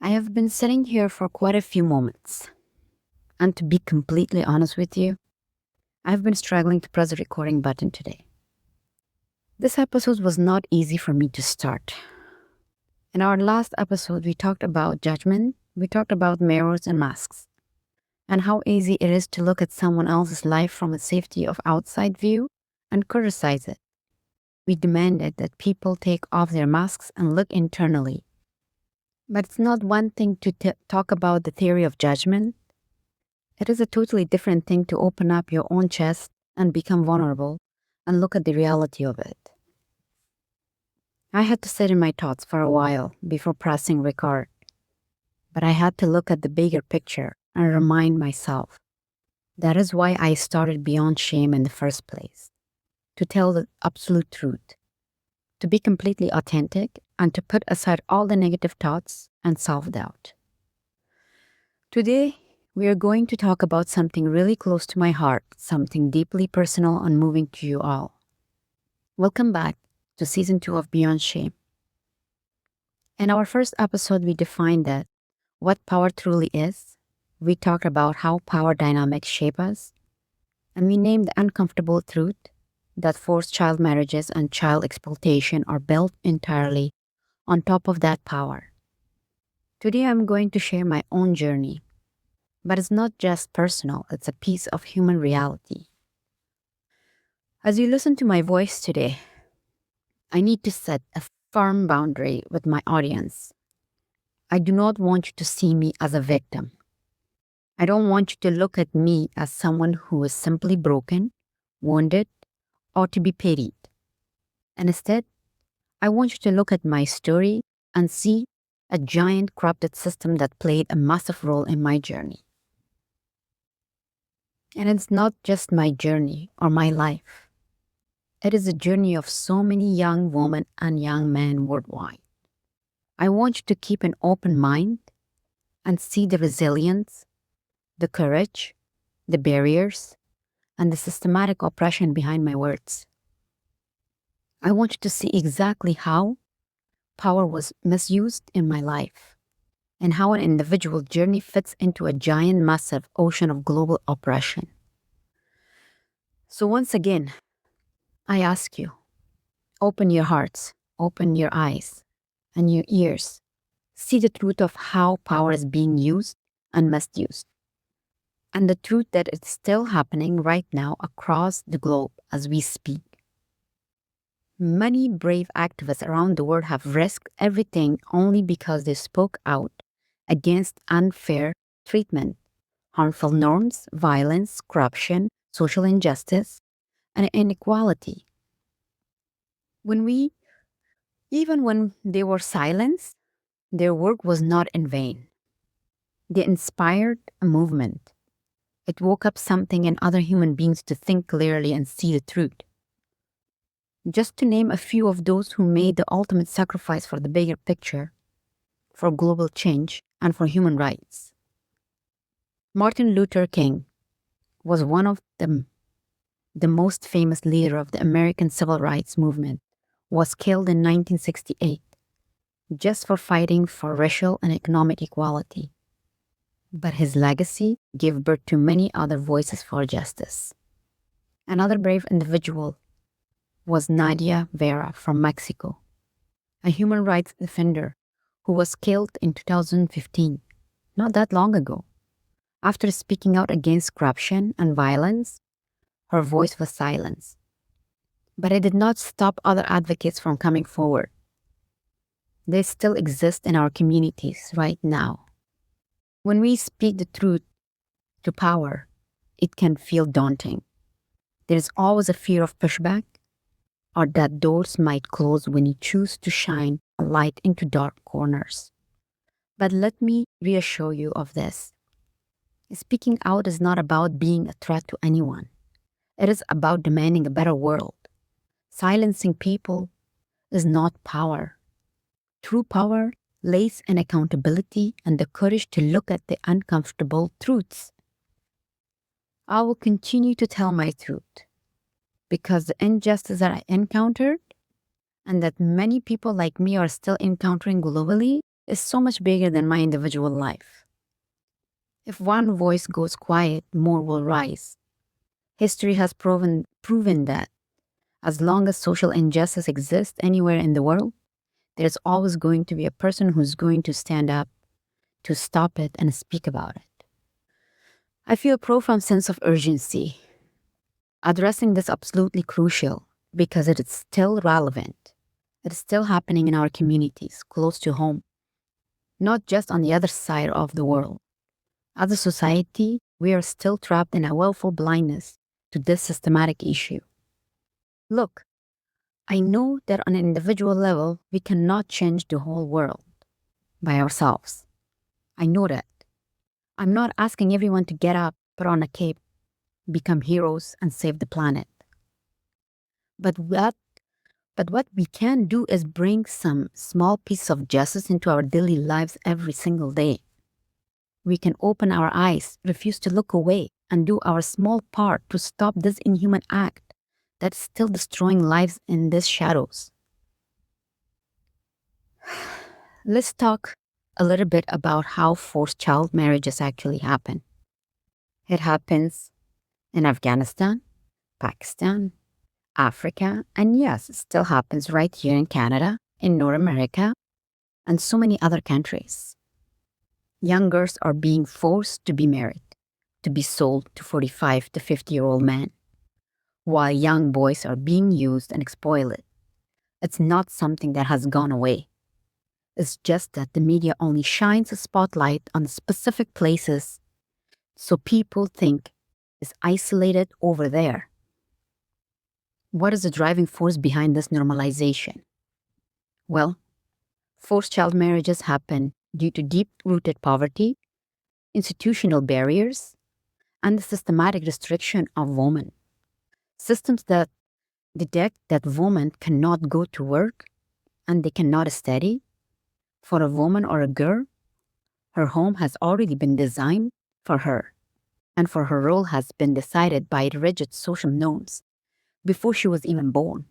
I have been sitting here for quite a few moments. And to be completely honest with you, I've been struggling to press the recording button today. This episode was not easy for me to start. In our last episode, we talked about judgment, we talked about mirrors and masks, and how easy it is to look at someone else's life from a safety of outside view and criticize it. We demanded that people take off their masks and look internally. But it's not one thing to talk about the theory of judgment. It is a totally different thing to open up your own chest and become vulnerable and look at the reality of it. I had to sit in my thoughts for a while before pressing record, but I had to look at the bigger picture and remind myself that is why I started Beyond Shame in the first place, to tell the absolute truth, to be completely authentic, and to put aside all the negative thoughts and self-doubt. Today, we are going to talk about something really close to my heart, something deeply personal and moving to you all. Welcome back to Season 2 of Beyond Shame. In our first episode, we defined that what power truly is. We talked about how power dynamics shape us, and we named the uncomfortable truth that forced child marriages and child exploitation are built entirely on top of that power. Today, I'm going to share my own journey. But it's not just personal, it's a piece of human reality. As you listen to my voice today, I need to set a firm boundary with my audience. I do not want you to see me as a victim. I don't want you to look at me as someone who is simply broken, wounded, or to be pitied. And instead, I want you to look at my story and see a giant corrupted system that played a massive role in my journey. And it's not just my journey or my life. It is a journey of so many young women and young men worldwide. I want you to keep an open mind and see the resilience, the courage, the barriers, and the systematic oppression behind my words. I want you to see exactly how power was misused in my life and how an individual journey fits into a giant, massive ocean of global oppression. So once again, I ask you, open your hearts, open your eyes and your ears. See the truth of how power is being used and misused. And the truth that it's still happening right now across the globe as we speak. Many brave activists around the world have risked everything only because they spoke out against unfair treatment, harmful norms, violence, corruption, social injustice, and inequality. Even when they were silenced, their work was not in vain. They inspired a movement. It woke up something in other human beings to think clearly and see the truth. Just to name a few of those who made the ultimate sacrifice for the bigger picture, for global change, and for human rights. Martin Luther King was one of them. The most famous leader of the American civil rights movement was killed in 1968 just for fighting for racial and economic equality. But his legacy gave birth to many other voices for justice. Another brave individual was Nadia Vera from Mexico, a human rights defender who was killed in 2015, not that long ago. After speaking out against corruption and violence, her voice was silenced. But it did not stop other advocates from coming forward. They still exist in our communities right now. When we speak the truth to power, it can feel daunting. There is always a fear of pushback, or that doors might close when you choose to shine a light into dark corners. But let me reassure you of this. Speaking out is not about being a threat to anyone. It is about demanding a better world. Silencing people is not power. True power lays in accountability and the courage to look at the uncomfortable truths. I will continue to tell my truth because the injustice that I encountered and that many people like me are still encountering globally is so much bigger than my individual life. If one voice goes quiet, more will rise. History has proven that as long as social injustice exists anywhere in the world, there's always going to be a person who's going to stand up to stop it and speak about it. I feel a profound sense of urgency. Addressing this absolutely crucial because it is still relevant. It is still happening in our communities, close to home, not just on the other side of the world. As a society, we are still trapped in a willful blindness to this systematic issue. Look, I know that on an individual level, we cannot change the whole world by ourselves. I know that. I'm not asking everyone to get up, put on a cape, become heroes, and save the planet. But what we can do is bring some small piece of justice into our daily lives every single day. We can open our eyes, refuse to look away, and do our small part to stop this inhuman act that's still destroying lives in these shadows. Let's talk a little bit about how forced child marriages actually happen. It happens in Afghanistan, Pakistan, Africa, and yes, it still happens right here in Canada, in North America, and so many other countries. Young girls are being forced to be married, to be sold to 45 to 50-year-old men, while young boys are being used and exploited. It's not something that has gone away. It's just that the media only shines a spotlight on specific places so people think it's isolated over there. What is the driving force behind this normalization? Well, forced child marriages happen due to deep-rooted poverty, institutional barriers, and the systematic restriction of women. Systems that detect that women cannot go to work and they cannot study. For a woman or a girl, her home has already been designed for her, and for her role has been decided by rigid social norms before she was even born.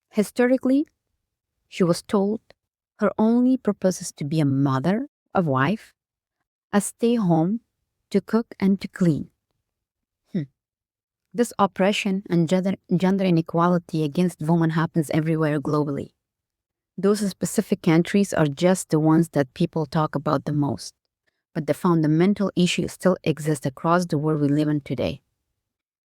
Historically, she was told her only purpose is to be a mother, a wife, a stay home, to cook and to clean. This oppression and gender inequality against women happens everywhere globally. Those specific countries are just the ones that people talk about the most. But the fundamental issue still exists across the world we live in today.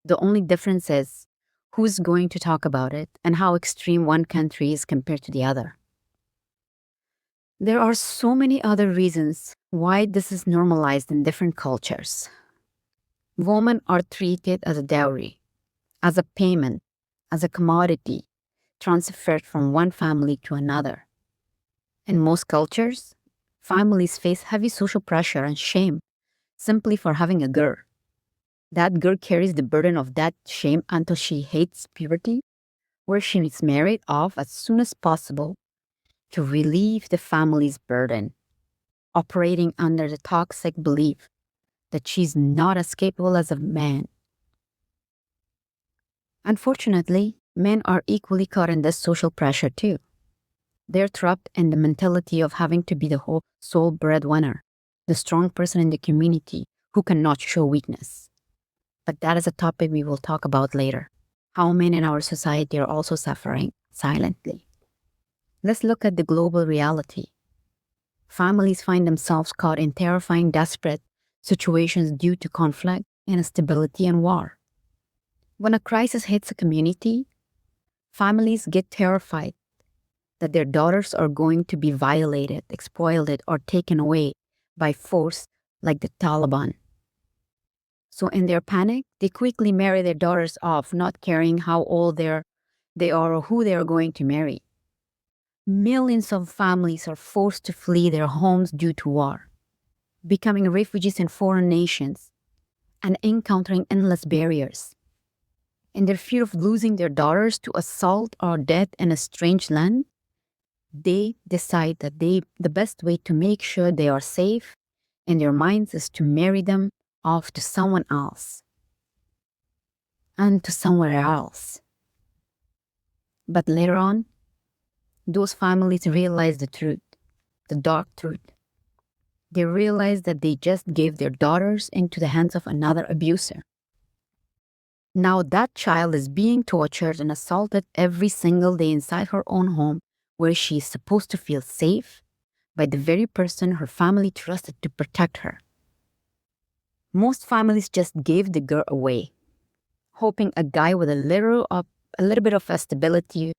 The only difference is who's going to talk about it and how extreme one country is compared to the other. There are so many other reasons why this is normalized in different cultures. Women are treated as a dowry, as a payment, as a commodity, transferred from one family to another. In most cultures, families face heavy social pressure and shame simply for having a girl. That girl carries the burden of that shame until she hits puberty, where she is married off as soon as possible to relieve the family's burden, operating under the toxic belief that she's not as capable as a man. Unfortunately, men are equally caught in this social pressure too. They're trapped in the mentality of having to be the whole sole breadwinner, the strong person in the community who cannot show weakness. But that is a topic we will talk about later. How men in our society are also suffering silently. Let's look at the global reality. Families find themselves caught in terrifying, desperate situations due to conflict, instability, and war. When a crisis hits a community, families get terrified that their daughters are going to be violated, exploited, or taken away by force like the Taliban. So in their panic, they quickly marry their daughters off, not caring how old they are or who they are going to marry. Millions of families are forced to flee their homes due to war, becoming refugees in foreign nations and encountering endless barriers. In their fear of losing their daughters to assault or death in a strange land, they decide that the best way to make sure they are safe in their minds is to marry them off to someone else and to somewhere else. But later on, those families realize the truth. the dark truth. They realized that they just gave their daughters into the hands of another abuser. Now that child is being tortured and assaulted every single day inside her own home, where she is supposed to feel safe by the very person her family trusted to protect her. Most families just gave the girl away, hoping a guy with a little bit of stability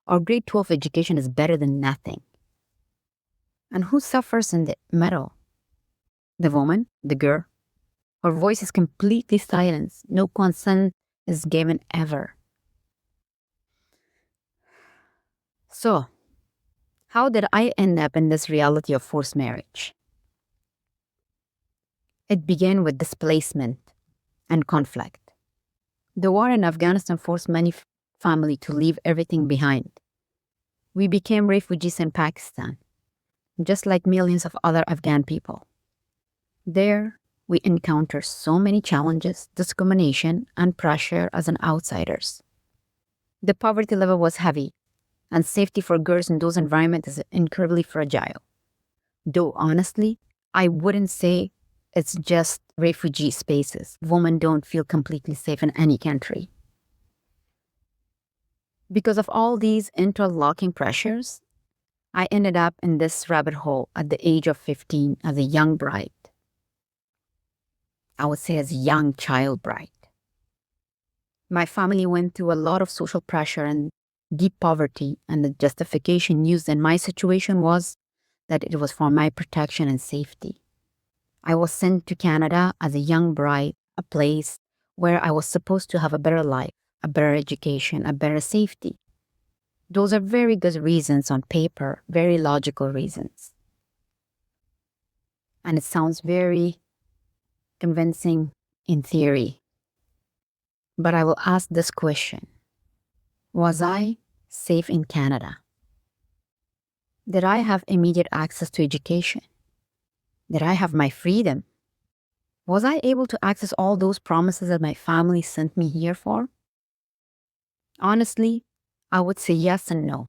or grade 12 education is better than nothing. And who suffers in the middle? The woman, the girl. Her voice is completely silenced. No consent is given ever. So, how did I end up in this reality of forced marriage? It began with displacement and conflict. The war in Afghanistan forced many families to leave everything behind. We became refugees in Pakistan, just like millions of other Afghan people. There, we encountered so many challenges, discrimination, and pressure as an outsiders. The poverty level was heavy, and safety for girls in those environments is incredibly fragile. Though honestly, I wouldn't say it's just refugee spaces. Women don't feel completely safe in any country. Because of all these interlocking pressures, I ended up in this rabbit hole at the age of 15 as a young bride. I would say as a young child bride. My family went through a lot of social pressure and deep poverty, and the justification used in my situation was that it was for my protection and safety. I was sent to Canada as a young bride, a place where I was supposed to have a better life, a better education, a better safety. Those are very good reasons on paper, very logical reasons. And it sounds very convincing in theory. But I will ask this question. Was I safe in Canada? Did I have immediate access to education? Did I have my freedom? Was I able to access all those promises that my family sent me here for? Honestly, I would say yes and no.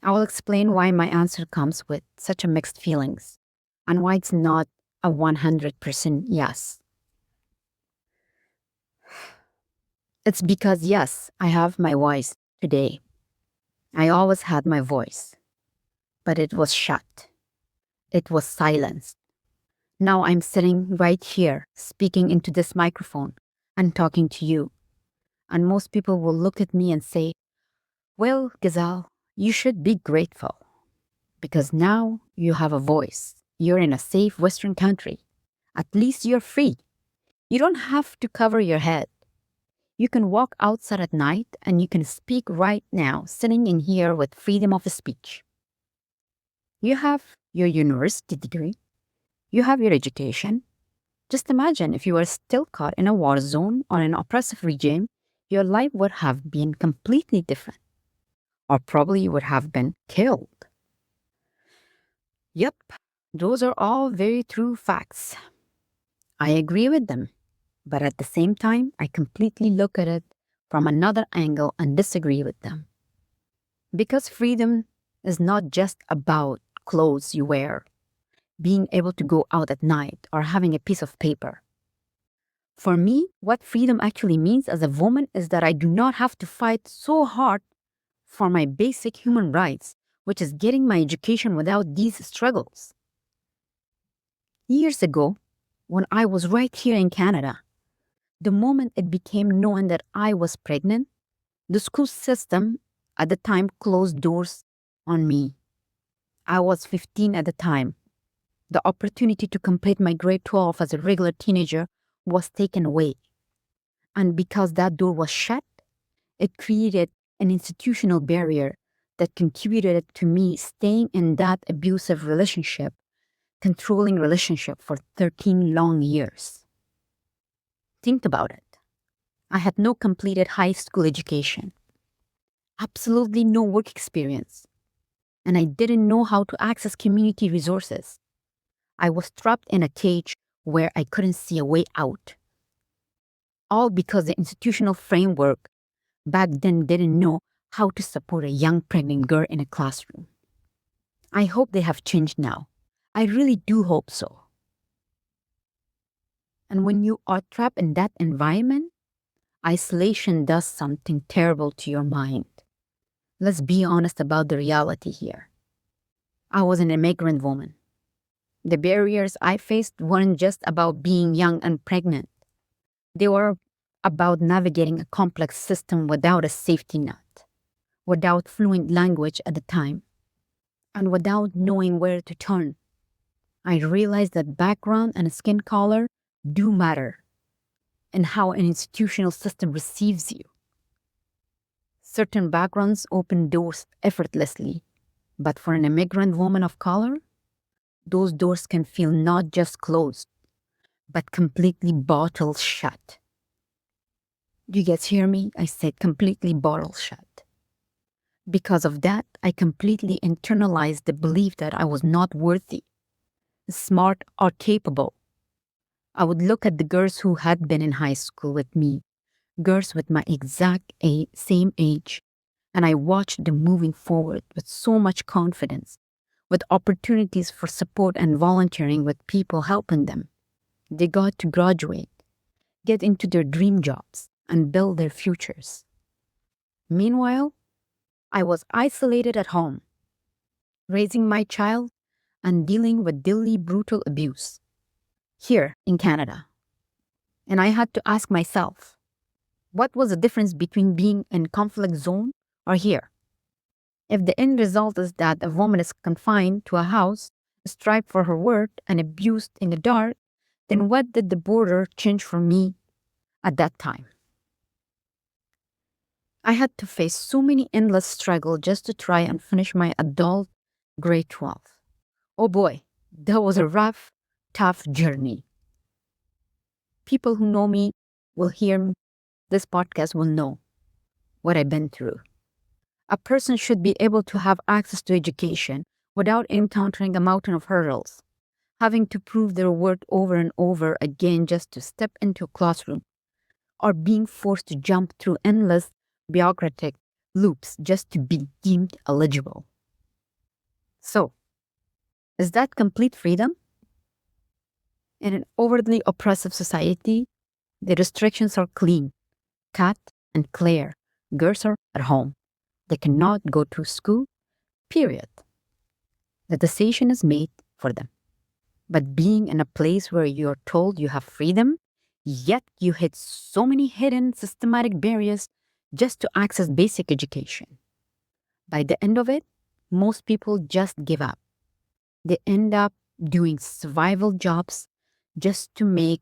I will explain why my answer comes with such a mixed feelings and why it's not a 100% yes. It's because yes, I have my voice today. I always had my voice, but it was shut. It was silenced. Now I'm sitting right here, speaking into this microphone and talking to you. And most people will look at me and say, well, Ghezal, you should be grateful because now you have a voice. You're in a safe Western country. At least you're free. You don't have to cover your head. You can walk outside at night and you can speak right now, sitting in here with freedom of speech. You have your university degree. You have your education. Just imagine if you were still caught in a war zone or an oppressive regime, your life would have been completely different. Or probably you would have been killed. Yep, those are all very true facts. I agree with them. But at the same time, I completely look at it from another angle and disagree with them. Because freedom is not just about clothes you wear, being able to go out at night, or having a piece of paper. For me, what freedom actually means as a woman is that I do not have to fight so hard for my basic human rights, which is getting my education without these struggles. Years ago, when I was right here in Canada, the moment it became known that I was pregnant, the school system at the time closed doors on me. I was 15 at the time. The opportunity to complete my grade 12 as a regular teenager was taken away. And because that door was shut, it created an institutional barrier that contributed to me staying in that abusive relationship, controlling relationship for 13 long years. Think about it. I had no completed high school education, absolutely no work experience, and I didn't know how to access community resources. I was trapped in a cage where I couldn't see a way out. All because the institutional framework back then didn't know how to support a young pregnant girl in a classroom. I hope they have changed now. I really do hope so. And when you are trapped in that environment, isolation does something terrible to your mind. Let's be honest about the reality here. I was an immigrant woman. The barriers I faced weren't just about being young and pregnant. They were about navigating a complex system without a safety net, without fluent language at the time, and without knowing where to turn. I realized that background and skin color do matter and how an institutional system receives you. Certain backgrounds open doors effortlessly, but for an immigrant woman of color, those doors can feel not just closed, but completely bottled shut. Do you guys hear me? I said completely bottled shut. Because of that, I completely internalized the belief that I was not worthy, smart, or capable. I would look at the girls who had been in high school with me, girls with my exact same age, and I watched them moving forward with so much confidence, with opportunities for support and volunteering with people helping them. They got to graduate, get into their dream jobs, and build their futures. Meanwhile, I was isolated at home, raising my child and dealing with daily brutal abuse here in Canada. And I had to ask myself, what was the difference between being in conflict zone or here? If the end result is that a woman is confined to a house, striped for her worth, and abused in the dark, then what did the border change for me at that time? I had to face so many endless struggles just to try and finish my adult grade 12. Oh boy, that was a rough, tough journey. People who know me will hear this podcast will know what I've been through. A person should be able to have access to education without encountering a mountain of hurdles, having to prove their worth over and over again just to step into a classroom, or being forced to jump through endless bureaucratic loops just to be deemed eligible. So, is that complete freedom? In an overly oppressive society, the restrictions are clean, cut, and clear. Girls are at home. They cannot go to school, period. The decision is made for them. But being in a place where you're told you have freedom, yet you hit so many hidden systematic barriers just to access basic education. By the end of it, most people just give up. They end up doing survival jobs just to make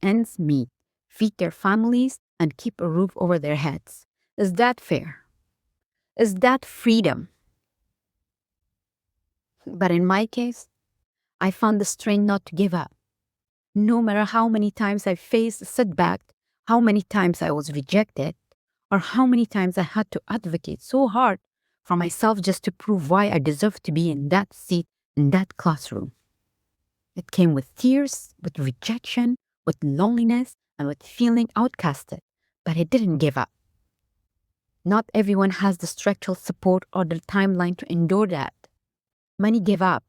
ends meet, feed their families, and keep a roof over their heads. Is that fair? Is that freedom? But in my case, I found the strength not to give up. No matter how many times I faced a setback, how many times I was rejected, or how many times I had to advocate so hard for myself just to prove why I deserved to be in that seat in that classroom. It came with tears, with rejection, with loneliness, and with feeling outcasted, but I didn't give up. Not everyone has the structural support or the timeline to endure that. Many give up.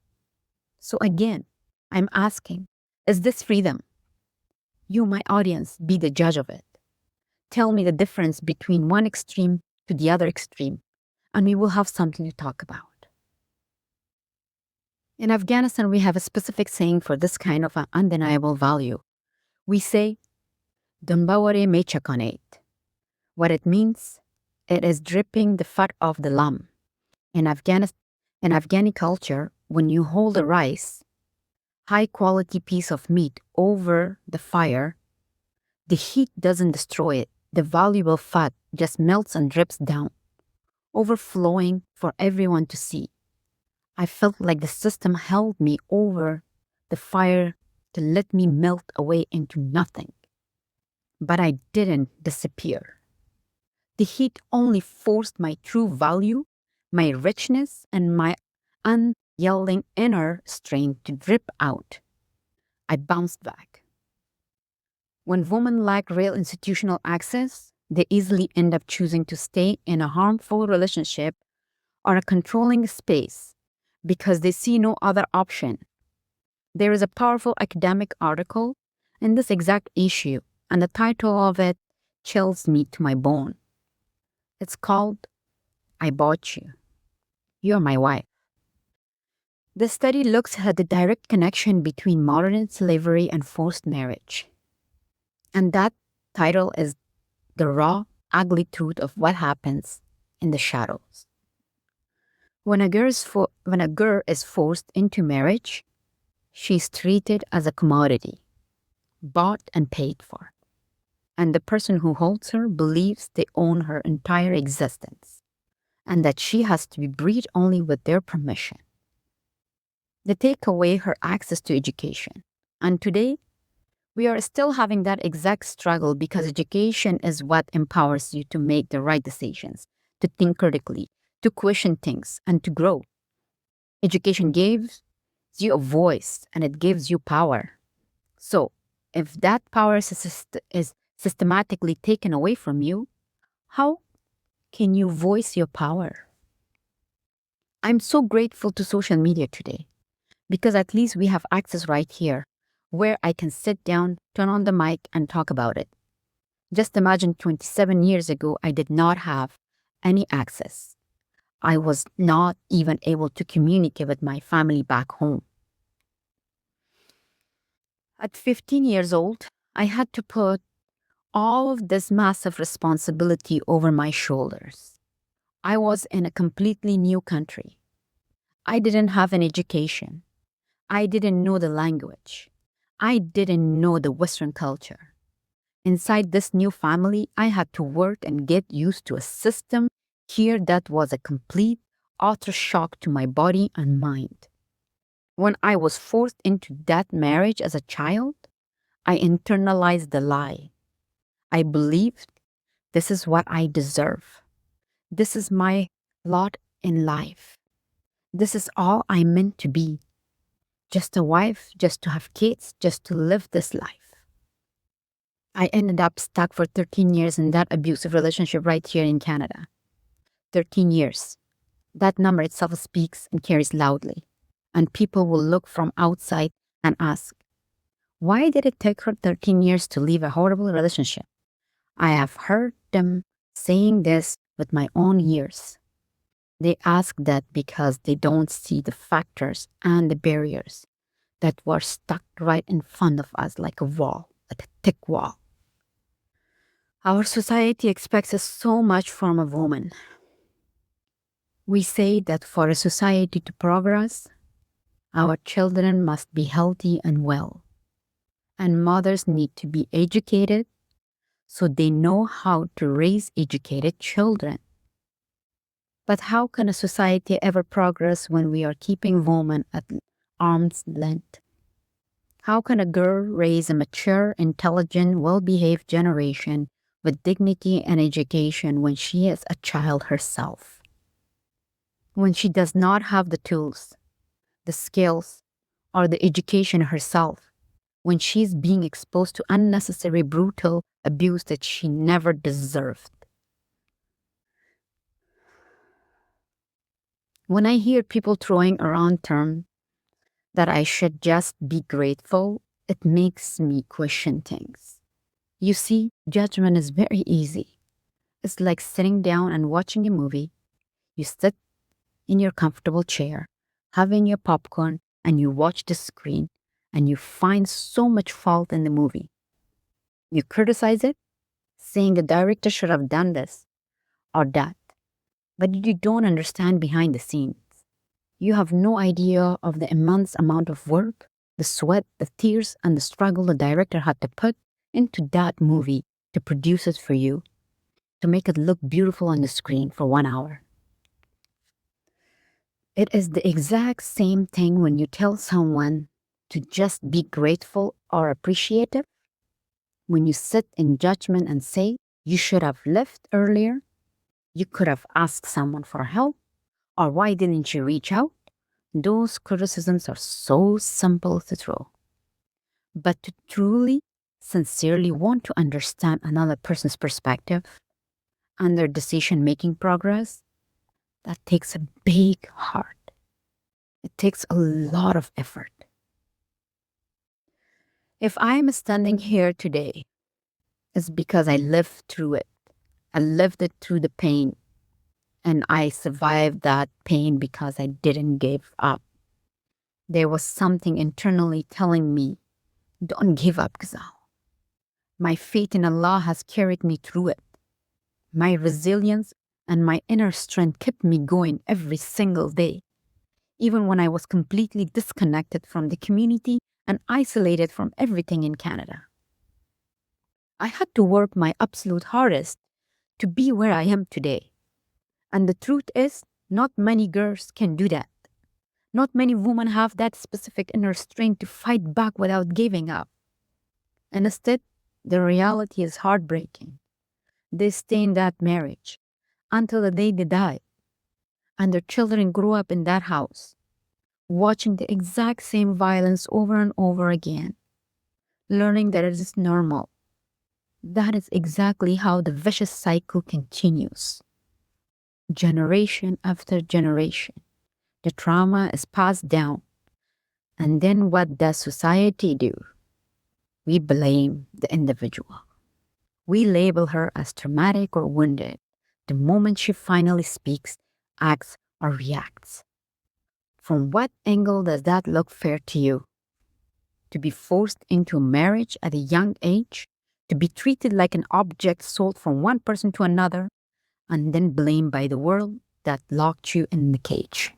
So again, I'm asking, is this freedom? You, my audience, be the judge of it. Tell me the difference between one extreme to the other extreme, and we will have something to talk about. In Afghanistan, we have a specific saying for this kind of an undeniable value. We say, Dunba-e mee-chak-an-ad. What it means, it is dripping the fat off the lamb. In Afghani culture, when you hold a rice, high-quality piece of meat over the fire, the heat doesn't destroy it. The valuable fat just melts and drips down, overflowing for everyone to see. I felt like the system held me over the fire to let me melt away into nothing. But I didn't disappear. The heat only forced my true value, my richness, and my unyielding inner strength to drip out. I bounced back. When women lack real institutional access, they easily end up choosing to stay in a harmful relationship or a controlling space because they see no other option. There is a powerful academic article in this exact issue, and the title of it chills me to my bone. It's called I Bought You. You're my wife. The study looks at the direct connection between modern slavery and forced marriage. And that title is The Raw, Ugly Truth of What Happens in the Shadows. When a girl is forced into marriage, she's treated as a commodity, bought and paid for. And the person who holds her believes they own her entire existence, and that she has to be bred only with their permission. They take away her access to education. And today, we are still having that exact struggle because education is what empowers you to make the right decisions, to think critically, to question things, and to grow. Education gives you a voice and it gives you power. So, if that power is systematically taken away from you, how can you voice your power? I'm so grateful to social media today because at least we have access right here where I can sit down, turn on the mic, and talk about it. Just imagine 27 years ago, I did not have any access. I was not even able to communicate with my family back home. At 15 years old, I had to put all of this massive responsibility over my shoulders. I was in a completely new country. I didn't have an education. I didn't know the language. I didn't know the Western culture. Inside this new family, I had to work and get used to a system here that was a complete, utter shock to my body and mind. When I was forced into that marriage as a child, I internalized the lie. I believed this is what I deserve. This is my lot in life. This is all I'm meant to be. Just a wife, just to have kids, just to live this life. I ended up stuck for 13 years in that abusive relationship right here in Canada. 13 years. That number itself speaks and carries loudly. And people will look from outside and ask, why did it take her 13 years to leave a horrible relationship? I have heard them saying this with my own ears. They ask that because they don't see the factors and the barriers that were stuck right in front of us like a wall, like a thick wall. Our society expects us so much from a woman. We say that for a society to progress, our children must be healthy and well, and mothers need to be educated so they know how to raise educated children. But how can a society ever progress when we are keeping women at arm's length? How can a girl raise a mature, intelligent, well-behaved generation with dignity and education when she is a child herself? When she does not have the tools, the skills, or the education herself, when she's being exposed to unnecessary brutal abuse that she never deserved. When I hear people throwing around terms that I should just be grateful, it makes me question things. You see, judgment is very easy. It's like sitting down and watching a movie. You sit in your comfortable chair, having your popcorn, and you watch the screen, and you find so much fault in the movie. You criticize it, saying the director should have done this or that, but you don't understand behind the scenes. You have no idea of the immense amount of work, the sweat, the tears, and the struggle the director had to put into that movie to produce it for you, to make it look beautiful on the screen for 1 hour. It is the exact same thing when you tell someone to just be grateful or appreciative. When you sit in judgment and say, you should have left earlier, you could have asked someone for help, or why didn't you reach out? Those criticisms are so simple to throw. But to truly, sincerely want to understand another person's perspective and their decision-making progress, that takes a big heart. It takes a lot of effort. If I am standing here today, it's because I lived through it. I lived it through the pain, and I survived that pain because I didn't give up. There was something internally telling me, don't give up, Ghezal. My faith in Allah has carried me through it. My resilience and my inner strength kept me going every single day, even when I was completely disconnected from the community and isolated from everything in Canada. I had to work my absolute hardest to be where I am today. And the truth is, not many girls can do that. Not many women have that specific inner strength to fight back without giving up. And instead, the reality is heartbreaking. They stay in that marriage until the day they die, and their children grow up in that house, watching the exact same violence over and over again, learning that it is normal. That is exactly how the vicious cycle continues. Generation after generation, the trauma is passed down. And then what does society do? We blame the individual. We label her as traumatic or wounded the moment she finally speaks, acts, or reacts. From what angle does that look fair to you? To be forced into a marriage at a young age? To be treated like an object sold from one person to another? And then blamed by the world that locked you in the cage?